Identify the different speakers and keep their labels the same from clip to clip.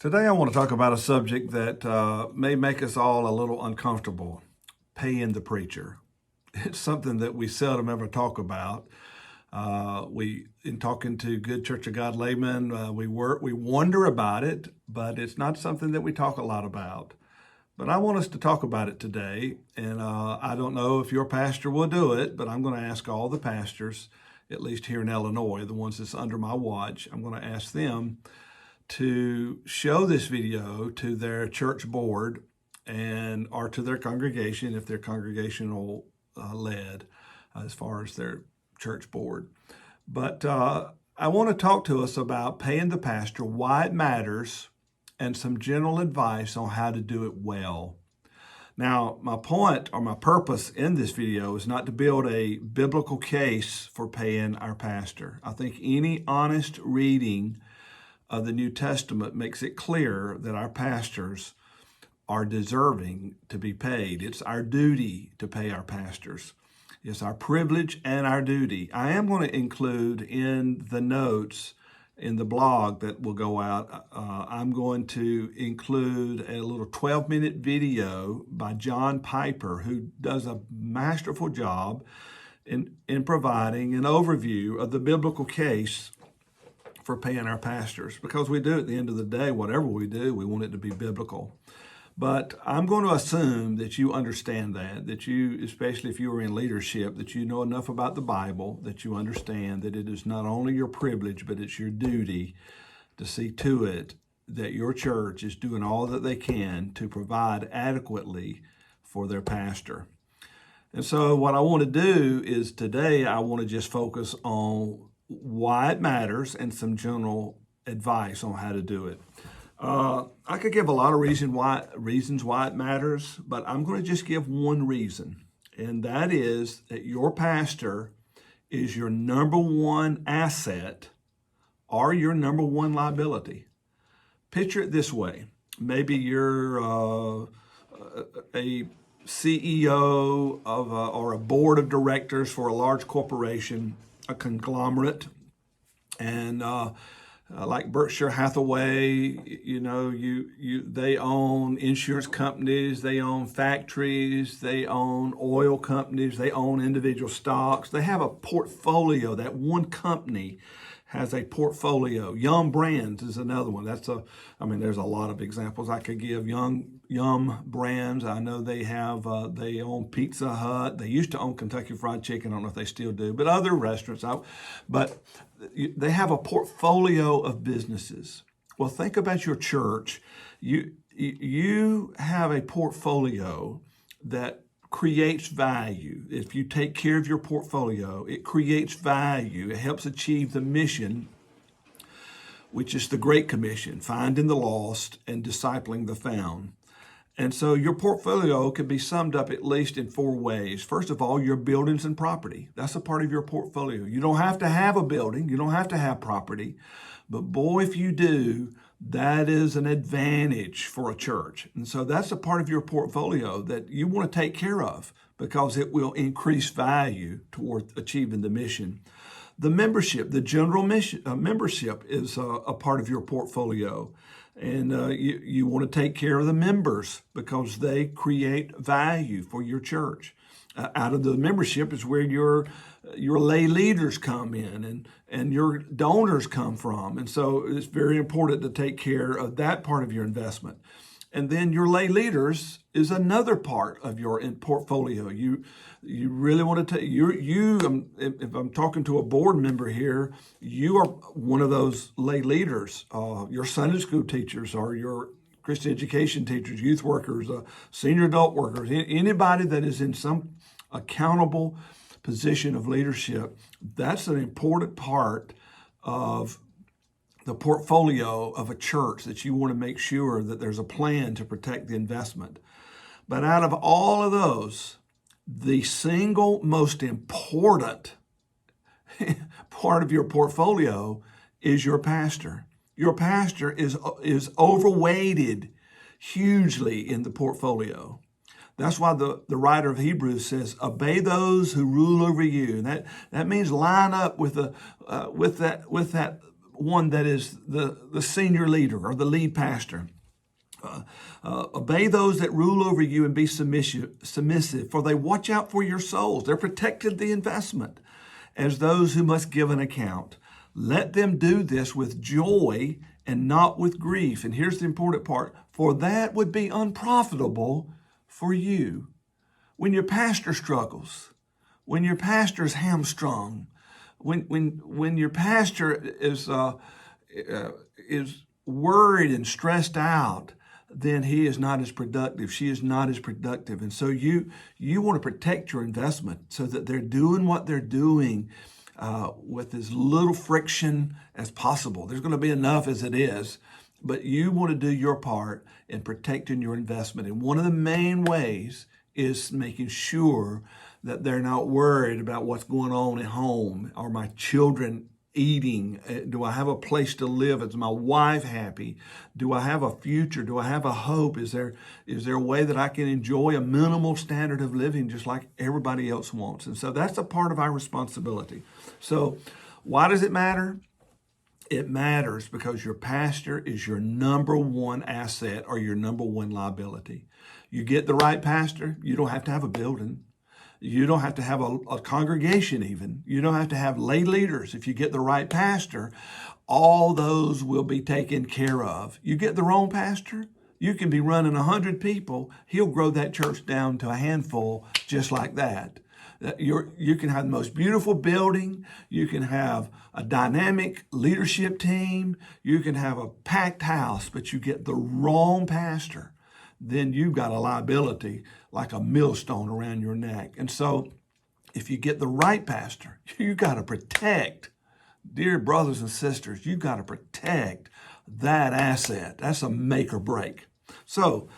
Speaker 1: Today, I want to talk about a subject that may make us all a little uncomfortable: paying the preacher. It's something that we seldom ever talk about. In talking to good Church of God laymen, we wonder about it, but it's not something that we talk a lot about. But I want us to talk about it today, and I don't know if your pastor will do it, but I'm going to ask all the pastors, at least here in Illinois, the ones that's under my watch. I'm going to ask them to show this video to their church board or to their congregation if they're congregational led as far as their church board. But I want to talk to us about paying the pastor, why it matters, and some general advice on how to do it well. Now, my point or my purpose in this video is not to build a biblical case for paying our pastor. I think any honest reading of the New Testament makes it clear that our pastors are deserving to be paid. It's our duty to pay our pastors. It's our privilege and our duty. I am going to include in the notes in the blog that will go out, I'm going to include a little 12-minute video by John Piper, who does a masterful job in providing an overview of the biblical case for paying our pastors, because we do, at the end of the day, whatever we do, we want it to be biblical. But I'm going to assume that you understand that you, especially if you are in leadership, that you know enough about the Bible, that you understand that it is not only your privilege, but it's your duty to see to it that your church is doing all that they can to provide adequately for their pastor. And so what I want to do is today, I want to just focus on why it matters and some general advice on how to do it. I could give a lot of reasons why it matters, but I'm going to just give one reason, and that is that your pastor is your number one asset or your number one liability. Picture it this way. Maybe you're a CEO or a board of directors for a large corporation, a conglomerate, and like Berkshire Hathaway, they own insurance companies, they own factories, they own oil companies, they own individual stocks. They have a portfolio. That one company has a portfolio. Yum Brands is another one. There's a lot of examples I could give. Yum Brands, I know they own Pizza Hut. They used to own Kentucky Fried Chicken. I don't know if they still do, but other restaurants. But they have a portfolio of businesses. Well, think about your church. You have a portfolio that creates value. If you take care of your portfolio, it creates value. It helps achieve the mission, which is the Great Commission: finding the lost and discipling the found. And so your portfolio can be summed up at least in four ways. First of all, your buildings and property. That's a part of your portfolio. You don't have to have a building. You don't have to have property. But boy, if you do, that is an advantage for a church. And so that's a part of your portfolio that you want to take care of because it will increase value toward achieving the mission. The membership, the general mission, membership is a part of your portfolio. And you want to take care of the members because they create value for your church. Out of the membership is where your lay leaders come in and your donors come from. And so it's very important to take care of that part of your investment. And then your lay leaders is another part of your portfolio. You really want to take, if I'm talking to a board member here, you are one of those lay leaders. Your Sunday school teachers or your Christian education teachers, youth workers, senior adult workers, anybody that is in some accountable position of leadership, that's an important part of the portfolio of a church that you want to make sure that there's a plan to protect the investment. But out of all of those, the single most important part of your portfolio is your pastor. Your pastor is overweighted hugely in the portfolio. That's why the writer of Hebrews says, obey those who rule over you. And that means line up with that one that is the senior leader or the lead pastor. Obey those that rule over you and be submissive, for they watch out for your souls. They're protecting the investment as those who must give an account. Let them do this with joy and not with grief. And here's the important part, for that would be unprofitable for you. When your pastor struggles, when your pastor is hamstrung, when your pastor is worried and stressed out, then he is not as productive. She is not as productive. And so you want to protect your investment so that they're doing what they're doing with as little friction as possible. There's going to be enough as it is, but you want to do your part in protecting your investment. And one of the main ways is making sure that they're not worried about what's going on at home. Are my children eating? Do I have a place to live? Is my wife happy? Do I have a future? Do I have a hope? Is there a way that I can enjoy a minimal standard of living just like everybody else wants? And so that's a part of our responsibility. So why does it matter? It matters because your pastor is your number one asset or your number one liability. You get the right pastor, you don't have to have a building. You don't have to have a congregation even. You don't have to have lay leaders. If you get the right pastor, all those will be taken care of. You get the wrong pastor, you can be running 100 people. He'll grow that church down to a handful just like that. You can have the most beautiful building. You can have a dynamic leadership team. You can have a packed house, but you get the wrong pastor, then you've got a liability like a millstone around your neck. And so if you get the right pastor, you got to protect, dear brothers and sisters, you got to protect that asset. That's a make or break. So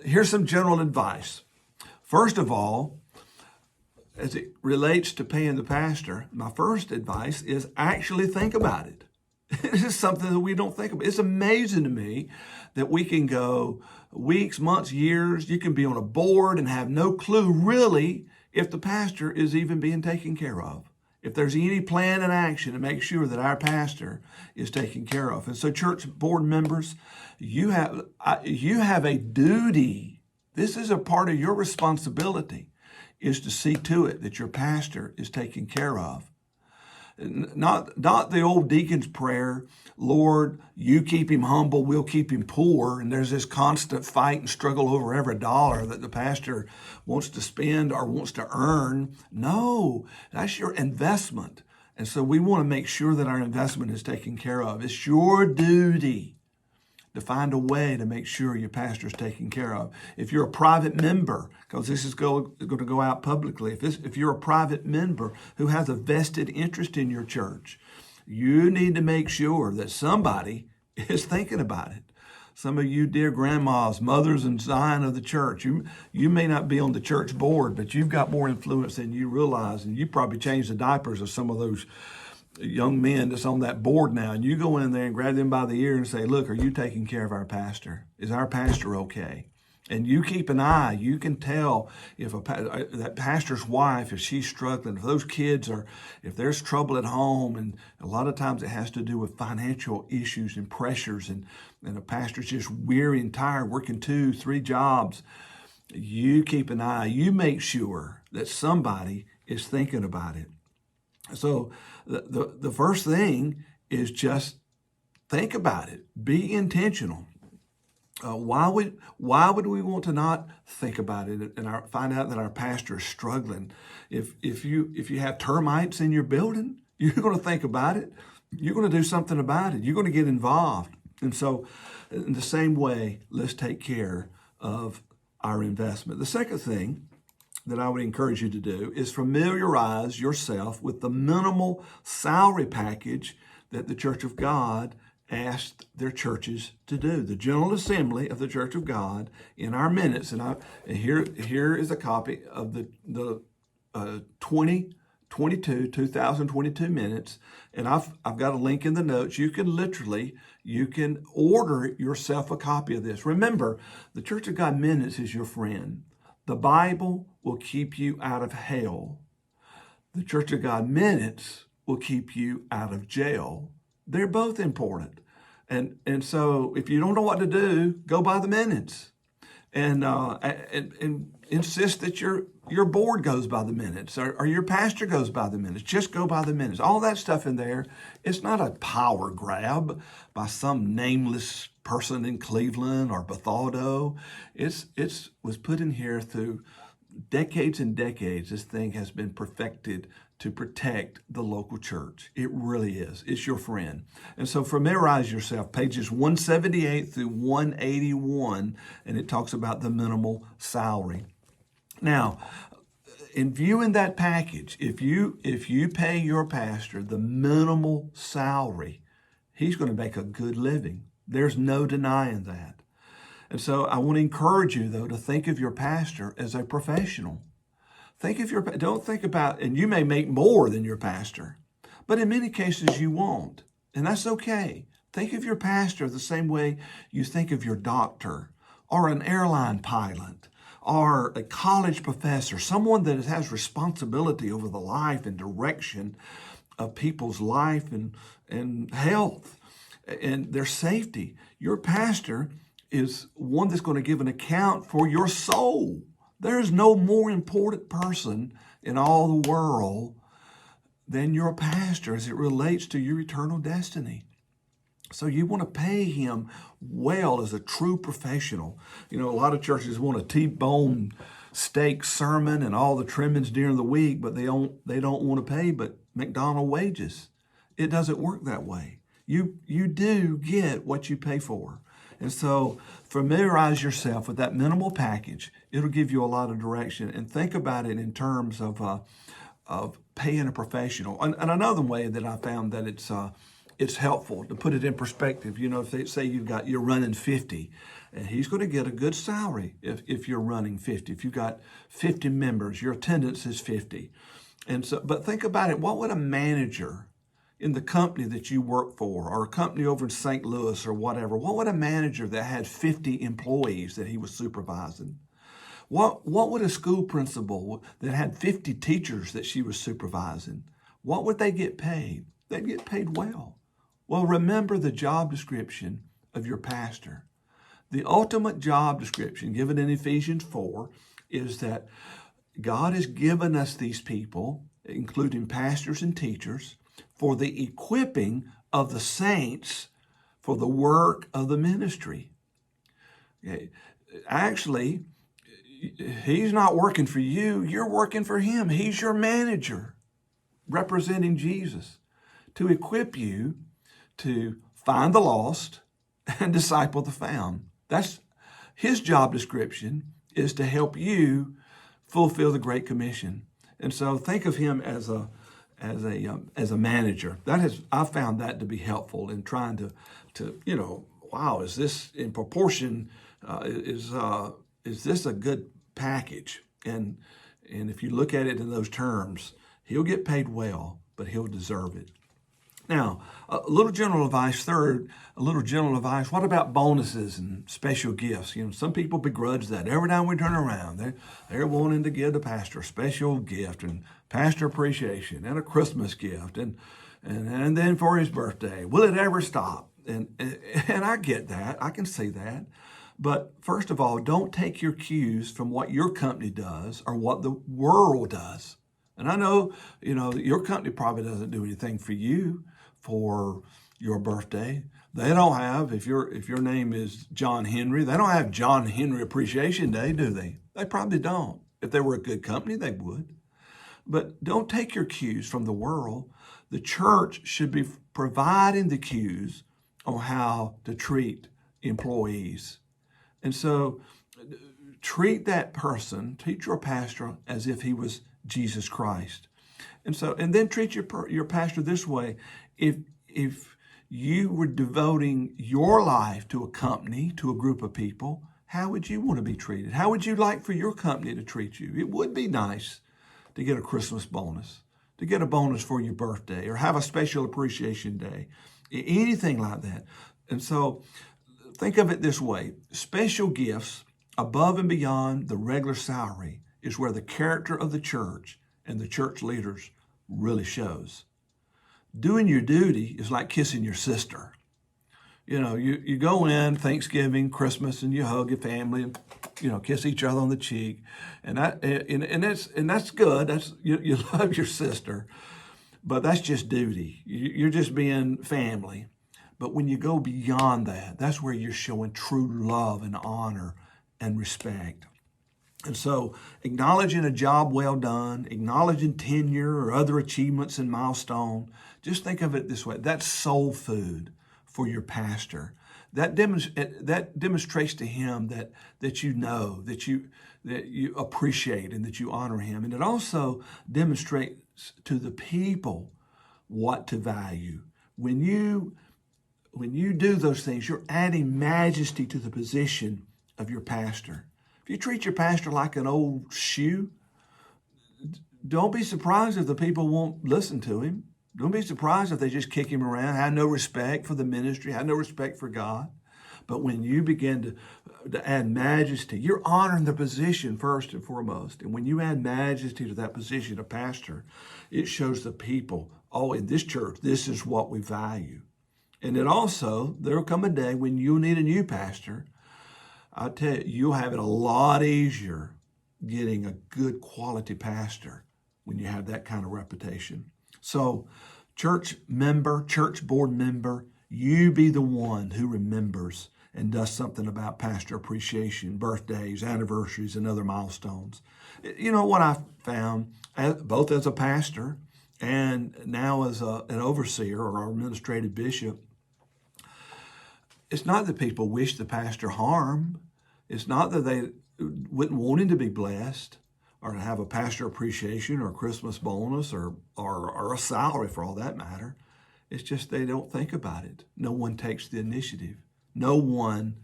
Speaker 1: here's some general advice. First of all, as it relates to paying the pastor, my first advice is actually think about it. This is something that we don't think about. It's amazing to me that we can go weeks, months, years. You can be on a board and have no clue really if the pastor is even being taken care of. If there's any plan and action to make sure that our pastor is taken care of. And so church board members, you have a duty. This is a part of your responsibility, is to see to it that your pastor is taken care of. Not the old deacon's prayer, Lord, you keep him humble, we'll keep him poor. And there's this constant fight and struggle over every dollar that the pastor wants to spend or wants to earn. No, that's your investment. And so we want to make sure that our investment is taken care of. It's your duty to find a way to make sure your pastor is taken care of. If you're a private member, because this is going to go out publicly, if you're a private member who has a vested interest in your church, you need to make sure that somebody is thinking about it. Some of you dear grandmas, mothers and Zion of the church, you may not be on the church board, but you've got more influence than you realize, and you probably changed the diapers of some of those young men that's on that board now, and you go in there and grab them by the ear and say, look, are you taking care of our pastor? Is our pastor okay? And you keep an eye. You can tell if that pastor's wife, if she's struggling, if those kids if there's trouble at home, and a lot of times it has to do with financial issues and pressures, and a pastor's just weary and tired, working 2, 3 jobs. You keep an eye. You make sure that somebody is thinking about it. So the first thing is just think about it. Be intentional. Why would we want to not think about it and find out that our pastor is struggling? If you have termites in your building, you're going to think about it. You're going to do something about it. You're going to get involved. And so in the same way, let's take care of our investment. The second thing that I would encourage you to do is familiarize yourself with the minimal salary package that the Church of God asked their churches to do. The General Assembly of the Church of God, in our minutes, and here is a copy of the 2022 minutes, and I've got a link in the notes. You can order yourself a copy of this. Remember, the Church of God minutes is your friend. The Bible will keep you out of hell. The Church of God minutes will keep you out of jail. They're both important. And so if you don't know what to do, go by the minutes. And insist that your board goes by the minutes, or your pastor goes by the minutes. Just go by the minutes. All that stuff in there, it's not a power grab by some nameless person in Cleveland or Bethalto. It was put in here through decades and decades. This thing has been perfected to protect the local church. It really is. It's your friend. And so familiarize yourself. Pages 178 through 181, and it talks about the minimal salary. Now, in viewing that package, if you pay your pastor the minimal salary, he's going to make a good living. There's no denying that. And so I want to encourage you, though, to think of your pastor as a professional. Don't think about, and you may make more than your pastor, but in many cases you won't, and that's okay. Think of your pastor the same way you think of your doctor or an airline pilot or a college professor, someone that has responsibility over the life and direction of people's life and health and their safety. Your pastor is one that's going to give an account for your soul. There is no more important person in all the world than your pastor as it relates to your eternal destiny. So you want to pay him well as a true professional. You know, a lot of churches want a T-bone steak sermon and all the trimmings during the week, but they don't want to pay but McDonald's wages. It doesn't work that way. You do get what you pay for. And so familiarize yourself with that minimal package. It'll give you a lot of direction. And think about it in terms of paying a professional. And another way that I found that it's helpful to put it in perspective. You know, if they say you're running 50, and he's going to get a good salary if you're running 50. If you've got 50 members, your attendance is 50. And so, but think about it. What would a manager in the company that you work for, or a company over in St. Louis or whatever, what would a manager that had 50 employees that he was supervising? What would a school principal that had 50 teachers that she was supervising, what would they get paid? They'd get paid well. Well, remember the job description of your pastor. The ultimate job description given in Ephesians 4 is that God has given us these people, including pastors and teachers, for the equipping of the saints for the work of the ministry. Okay. Actually, he's not working for you. You're working for him. He's your manager, representing Jesus, to equip you to find the lost and disciple the found. That's his job description, is to help you fulfill the Great Commission. And so think of him as a manager. I found that to be helpful in trying to wow, is this in proportion? Is this a good package? And if you look at it in those terms, he'll get paid well, but he'll deserve it. Now, a little general advice. What about bonuses and special gifts? You know, some people begrudge that. Every time we turn around, they're wanting to give the pastor a special gift and pastor appreciation and a Christmas gift and then for his birthday. Will it ever stop? And I get that. I can see that. But first of all, don't take your cues from what your company does or what the world does. And I know, your company probably doesn't do anything for you for your birthday. They don't have, if your name is John Henry, they don't have John Henry Appreciation Day, do they? They probably don't. If they were a good company, they would. But don't take your cues from the world. The church should be providing the cues on how to treat employees. And so treat your pastor as if he was Jesus Christ. And then treat your pastor this way. If you were devoting your life to a company, to a group of people, how would you want to be treated? How would you like for your company to treat you? It would be nice to get a Christmas bonus, to get a bonus for your birthday, or have a special appreciation day, anything like that. And so think of it this way. Special gifts above and beyond the regular salary is where the character of the church and the church leaders really shows. Doing your duty is like kissing your sister. You know, you go in Thanksgiving, Christmas, and you hug your family and, you know, kiss each other on the cheek. And that's good. You love your sister, but that's just duty. You're just being family. But when you go beyond that, that's where you're showing true love and honor and respect. And so acknowledging a job well done, acknowledging tenure or other achievements and milestone, just think of it this way. That's soul food for your pastor. That demonstrates to him that you know, that you appreciate and that you honor him. And it also demonstrates to the people what to value. When you do those things, you're adding majesty to the position of your pastor. If you treat your pastor like an old shoe, don't be surprised if the people won't listen to him. Don't be surprised if they just kick him around, have no respect for the ministry, have no respect for God. But when you begin to add majesty, you're honoring the position first and foremost. And when you add majesty to that position of pastor, it shows the people, oh, in this church, this is what we value. And then also, there will come a day when you'll need a new pastor. I tell you, you'll have it a lot easier getting a good quality pastor when you have that kind of reputation. So, church member, church board member, you be the one who remembers and does something about pastor appreciation, birthdays, anniversaries, and other milestones. You know what I've found, both as a pastor and now as an overseer or our administrative bishop, it's not that people wish the pastor harm. It's not that they wouldn't want him to be blessed or to have a pastor appreciation or a Christmas bonus or a salary for all that matter. It's just they don't think about it. No one takes the initiative. No one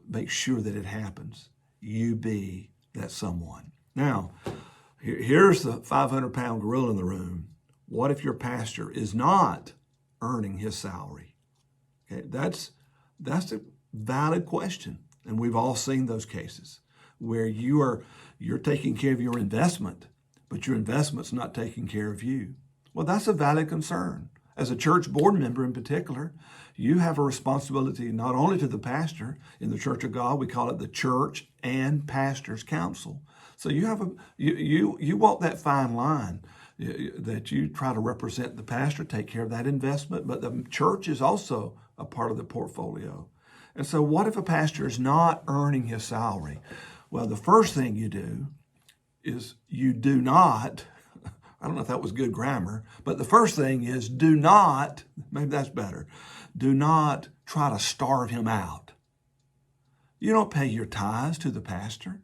Speaker 1: makes sure that it happens. You be that someone. Now, here's the 500-pound gorilla in the room. What if your pastor is not earning his salary? Okay, that's a valid question. And we've all seen those cases where you're taking care of your investment, but your investment's not taking care of you. Well, that's a valid concern. As a church board member in particular, you have a responsibility not only to the pastor. In the Church of God, we call it the Church and Pastors Council. So you walk that fine line that you try to represent the pastor, take care of that investment, but the church is also a part of the portfolio. And so what if a pastor is not earning his salary? Well, the first thing you do is you do not, I don't know if that was good grammar, but the first thing is do not, maybe that's better, do not try to starve him out. You don't pay your tithes to the pastor.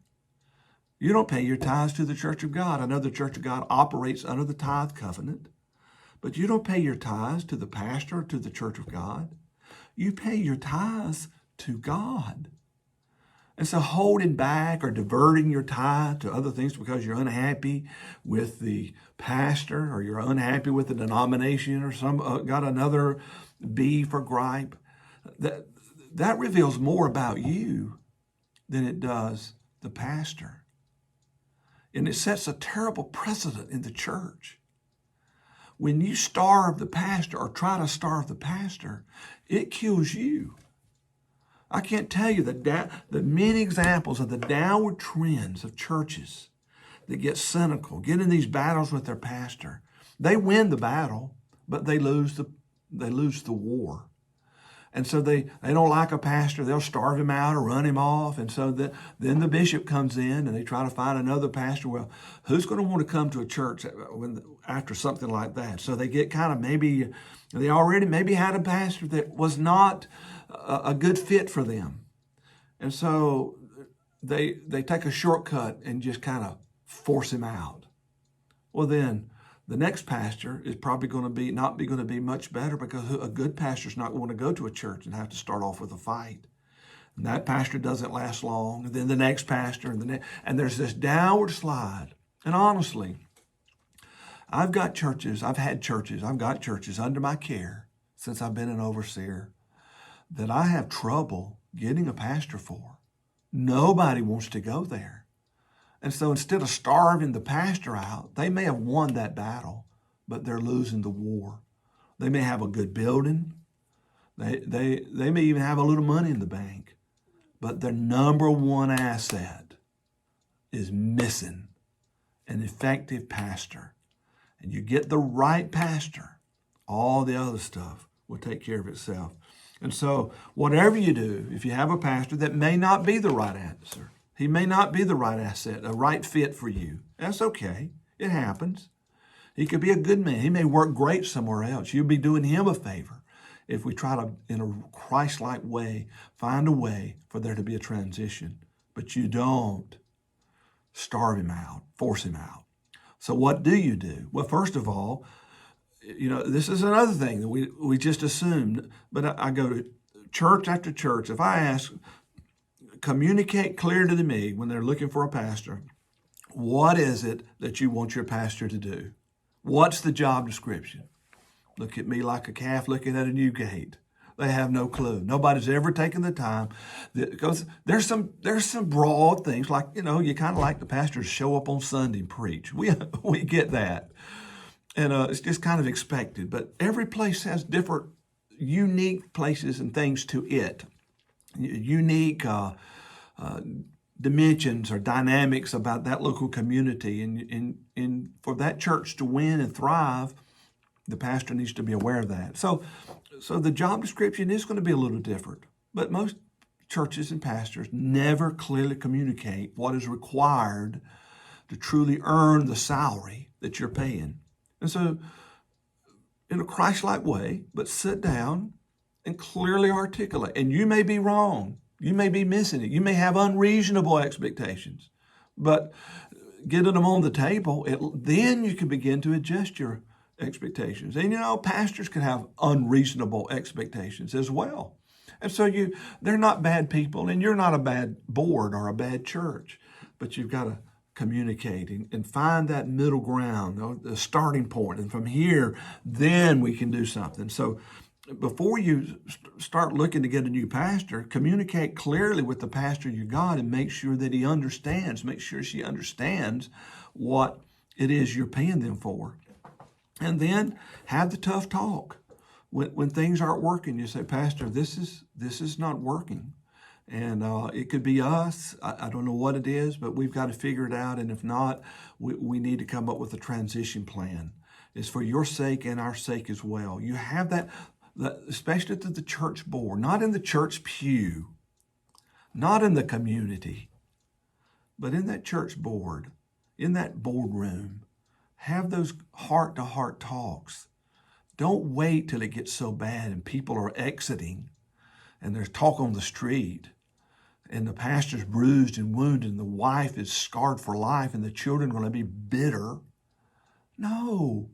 Speaker 1: You don't pay your tithes to the Church of God. I know the Church of God operates under the tithe covenant, but you don't pay your tithes to the pastor or to the Church of God. You pay your tithes to God. And so holding back or diverting your tithe to other things because you're unhappy with the pastor or you're unhappy with the denomination or got another beef or gripe, that reveals more about you than it does the pastor. And it sets a terrible precedent in the church. When you starve the pastor or try to starve the pastor, it kills you. I can't tell you the many examples of the downward trends of churches that get cynical, get in these battles with their pastor. They win the battle, but they lose the war. And so they don't like a pastor. They'll starve him out or run him off. And so then the bishop comes in and they try to find another pastor. Well, who's going to want to come to a church after something like that? So they get kind of they already maybe had a pastor that was not a good fit for them. And so they take a shortcut and just kind of force him out. Well, then the next pastor is probably going to not be much better because a good pastor is not going to go to a church and have to start off with a fight. And that pastor doesn't last long. And then the next pastor and there's this downward slide. And honestly, I've got churches under my care since I've been an overseer that I have trouble getting a pastor for. Nobody wants to go there. And so instead of starving the pastor out, they may have won that battle, but they're losing the war. They may have a good building. They may even have a little money in the bank. But their number one asset is missing an effective pastor. And you get the right pastor, all the other stuff will take care of itself. And so whatever you do, if you have a pastor that may not be the right answer, he may not be the right asset, a right fit for you, that's okay. It happens. He could be a good man. He may work great somewhere else. You'll be doing him a favor if we try to, in a Christ-like way, find a way for there to be a transition. But you don't starve him out, force him out. So what do you do? Well, first of all, this is another thing that we just assumed, but I go to church after church. If I ask, communicate clear to me when they're looking for a pastor, what is it that you want your pastor to do? What's the job description? Look at me like a calf looking at a new gate. They have no clue. Nobody's ever taken the time, because there's some broad things like, you kind of like the pastor to show up on Sunday and preach. We get that. And it's just kind of expected. But every place has different unique places and things to it. Unique dimensions or dynamics about that local community. And for that church to win and thrive, the pastor needs to be aware of that. So the job description is going to be a little different. But most churches and pastors never clearly communicate what is required to truly earn the salary that you're paying. And so, in a Christ-like way, but sit down and clearly articulate. And you may be wrong. You may be missing it. You may have unreasonable expectations. But getting them on the table, then you can begin to adjust your expectations. And pastors can have unreasonable expectations as well. And so they're not bad people, and you're not a bad board or a bad church. But you've got to communicate and find that middle ground, the starting point. And from here, then we can do something. So before you start looking to get a new pastor, communicate clearly with the pastor you got and make sure that he understands, make sure she understands what it is you're paying them for. And then have the tough talk. When things aren't working, you say, Pastor, this is not working. And it could be us. I don't know what it is, but we've got to figure it out. And if not, we need to come up with a transition plan. It's for your sake and our sake as well. You have that, especially to the church board, not in the church pew, not in the community, but in that church board, in that boardroom. Have those heart-to-heart talks. Don't wait till it gets so bad and people are exiting and there's talk on the street and the pastor's bruised and wounded and the wife is scarred for life and the children are going to be bitter. No.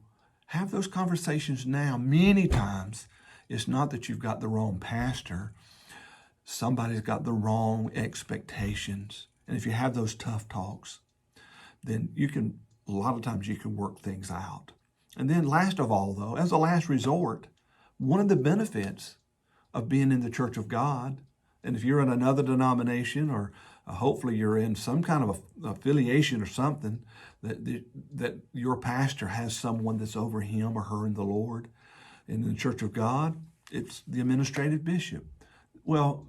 Speaker 1: Have those conversations now. Many times, it's not that you've got the wrong pastor. Somebody's got the wrong expectations. And if you have those tough talks, then a lot of times you can work things out. And then last of all, though, as a last resort, one of the benefits of being in the Church of God, and if you're in another denomination or hopefully you're in some kind of affiliation or something, that your pastor has someone that's over him or her in the Lord. In the Church of God, it's the administrative bishop. Well,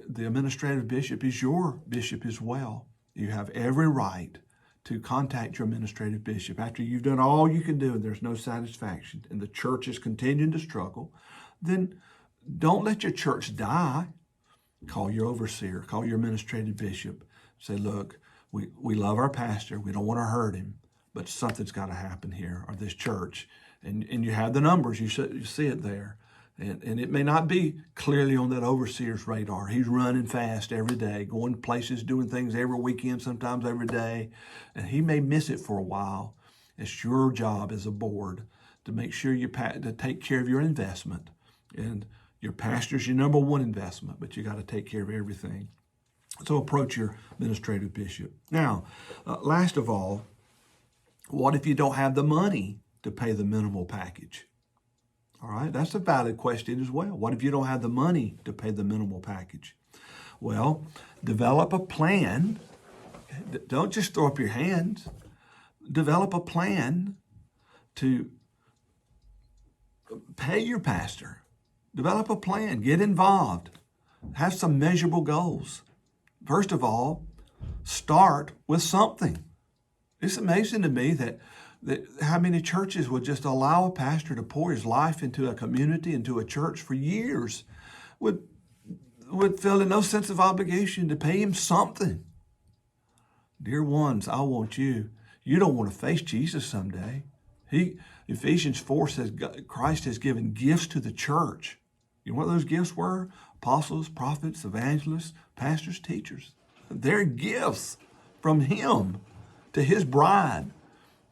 Speaker 1: the administrative bishop is your bishop as well. You have every right to contact your administrative bishop after you've done all you can do and there's no satisfaction and the church is continuing to struggle. Then don't let your church die. Call your overseer, call your administrative bishop. Say, look, we love our pastor. We don't want to hurt him, but something's got to happen here or this church. And you have the numbers. You see it there. And it may not be clearly on that overseer's radar. He's running fast every day, going places, doing things every weekend, sometimes every day. And he may miss it for a while. It's your job as a board to make sure to take care of your investment. And your pastor's your number one investment, but you got to take care of everything. So approach your administrative bishop. Now, last of all, what if you don't have the money to pay the minimal package? All right, that's a valid question as well. What if you don't have the money to pay the minimal package? Well, develop a plan. Don't just throw up your hands. Develop a plan to Pay your pastor. Develop a plan. Get involved. Have some measurable goals. First of all, start with something. It's amazing to me that how many churches would just allow a pastor to pour his life into a community, into a church for years, would feel no sense of obligation to pay him something. Dear ones, I want you don't want to face Jesus someday. Ephesians 4 says Christ has given gifts to the church. You know what those gifts were? Apostles, prophets, evangelists, pastors, teachers. They're gifts from him to his bride.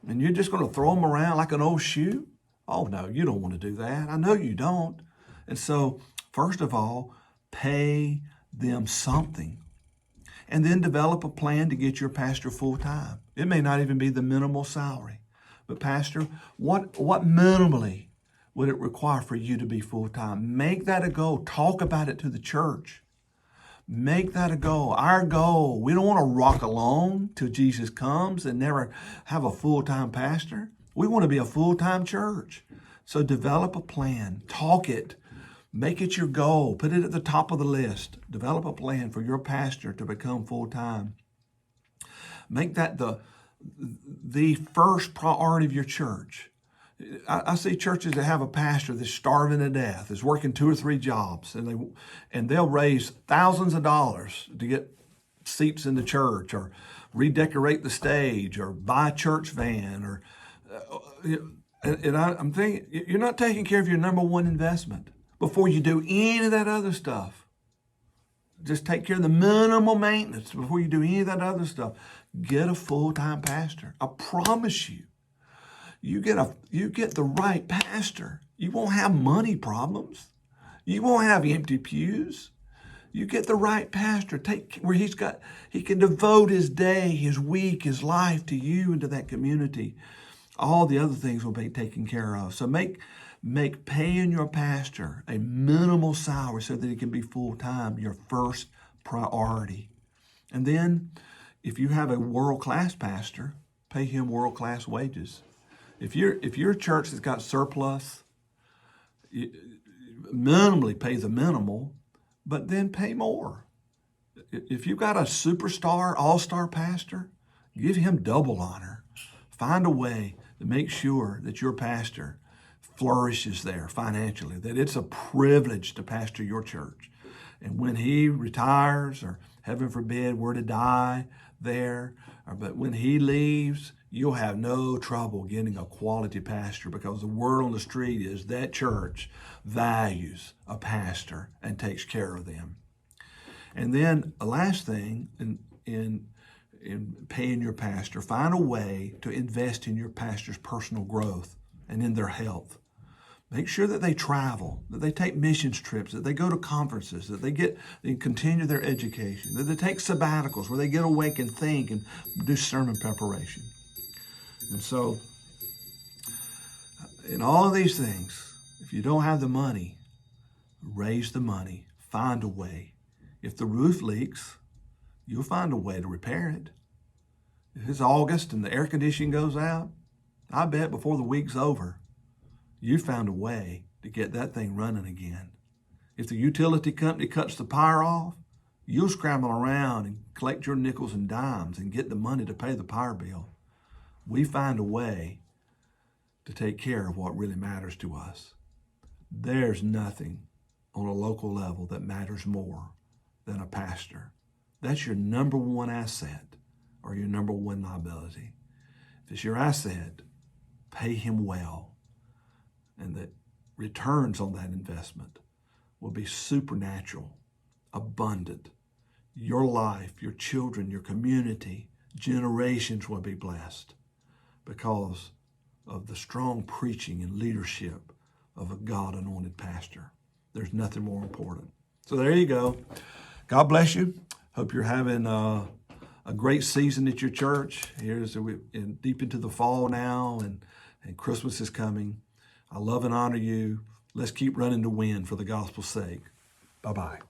Speaker 1: And you're just going to throw them around like an old shoe? Oh, no, you don't want to do that. I know you don't. And so, first of all, pay them something. And then develop a plan to get your pastor full-time. It may not even be the minimal salary. But pastor, what minimally would it require for you to be full-time? Make that a goal. Talk about it to the church. Make that a goal. Our goal, we don't want to rock along till Jesus comes and never have a full-time pastor. We want to be a full-time church. So develop a plan. Talk it. Make it your goal. Put it at the top of the list. Develop a plan for your pastor to become full-time. Make that the first priority of your church. I see churches that have a pastor that's starving to death, is working 2 or 3 jobs, and they'll raise thousands of dollars to get seats in the church, or redecorate the stage, or buy a church van, I'm thinking, you're not taking care of your number one investment before you do any of that other stuff. Just take care of the minimal maintenance before you do any of that other stuff. Get a full-time pastor. I promise you. You get the right pastor. You won't have money problems. You won't have empty pews. You get the right pastor. Where he can devote his day, his week, his life to you and to that community. All the other things will be taken care of. So make paying your pastor a minimal salary so that he can be full-time your first priority. And then if you have a world-class pastor, pay him world-class wages. If your church has got surplus, minimally pay the minimal, but then pay more. If you've got a superstar, all-star pastor, give him double honor. Find a way to make sure that your pastor flourishes there financially, that it's a privilege to pastor your church. And when he retires, or heaven forbid, were to die there, but when he leaves, you'll have no trouble getting a quality pastor, because the word on the street is that church values a pastor and takes care of them. And then the last thing in paying your pastor, find a way to invest in your pastor's personal growth and in their health. Make sure that they travel, that they take missions trips, that they go to conferences, that they continue their education, that they take sabbaticals where they get awake and think and do sermon preparation. And so, in all of these things, if you don't have the money, raise the money, find a way. If the roof leaks, you'll find a way to repair it. If it's August and the air conditioning goes out, I bet before the week's over, you found a way to get that thing running again. If the utility company cuts the power off, you'll scramble around and collect your nickels and dimes and get the money to pay the power bill. We find a way to take care of what really matters to us. There's nothing on a local level that matters more than a pastor. That's your number one asset or your number one liability. If it's your asset, pay him well. And the returns on that investment will be supernatural, abundant. Your life, your children, your community, generations will be blessed because of the strong preaching and leadership of a God-anointed pastor. There's nothing more important. So there you go. God bless you. Hope you're having a great season at your church. We're deep into the fall now, and Christmas is coming. I love and honor you. Let's keep running to win for the gospel's sake. Bye-bye.